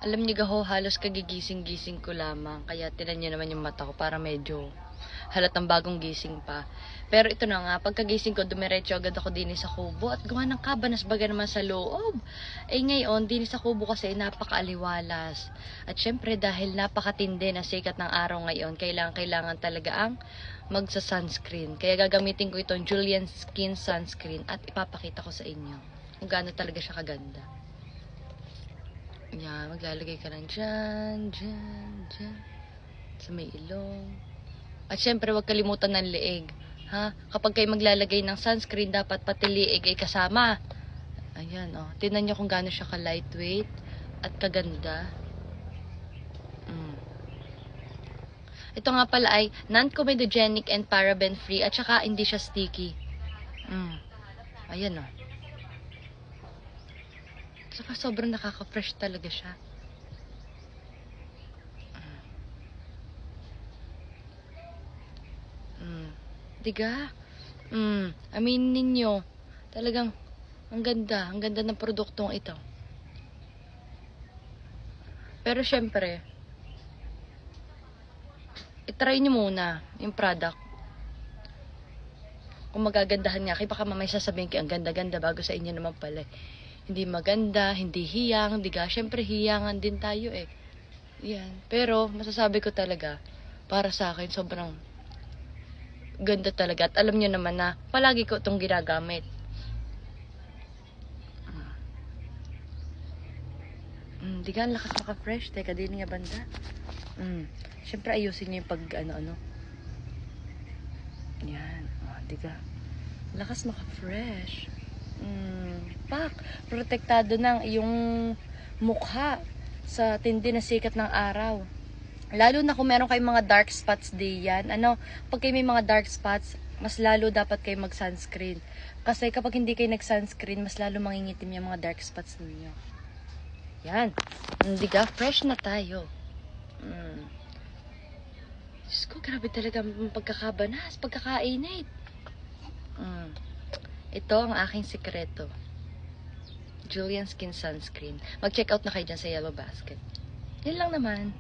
Alam niyo gaho, halos kagigising-gising ko lamang. Kaya tinan niyo naman yung mata ko para medyo halatang bagong gising pa. Pero ito na nga, pagkagising ko, dumiretso agad ako din sa kubo at gawa ng kabanas baga naman sa loob. Eh ngayon, din sa kubo kasi napakaaliwalas. At syempre dahil napakatindi na sikat ng araw ngayon, kailangan talaga ang magsa-sunscreen. Kaya gagamitin ko itong Julian Skin Sunscreen at ipapakita ko sa inyo kung gaano talaga siya kaganda. Yan, maglalagay ka lang dyan, sa may ilong. At syempre, huwag kalimutan ng leeg. Ha? Kapag kayo maglalagay ng sunscreen, dapat pati leeg ay kasama. Ayan, oh. Tingnan nyo kung gaano siya ka-lightweight at kaganda. Ito nga pala ay non-comedogenic and paraben-free at saka hindi siya sticky. Ayan, oh. Saka sobrang nakaka-fresh talaga siya. Diga? Aminin ninyo. Talagang ang ganda ng produktong ito. Pero syempre, itry nyo muna yung product. Kung magagandahan nga, kaya baka mamay sasabihin kayo, ang ganda-ganda bago sa inyo naman pala. Hindi maganda, hindi hiyang, diga? Syempre, hiyangan din tayo eh. Yan. Pero, masasabi ko talaga, para sa akin, sobrang ganda talaga. At alam nyo naman na, palagi ko itong ginagamit. Diga, lakas maka-fresh. Teka, din nga banda. Syempre, ayusin nyo yung pag, ano-ano. Yan. Diga. Lakas maka-fresh. Pak, protektado ng iyong mukha sa tindi na sikat ng araw. Lalo na kung meron kayong mga dark spots diyan. Pag kayo may mga dark spots, mas lalo dapat kayo mag-sunscreen. Kasi kapag hindi kayo nag-sunscreen, mas lalo mangingitim yung mga dark spots ninyo. Yan. Hindi ka, fresh na tayo. Diyos ko, grabe talaga ang pagkakabanas, pagkakainit. Ito ang aking sikreto. Julian Skin Sunscreen. Mag-check out na kayo dyan sa Yellow Basket. Yan lang naman.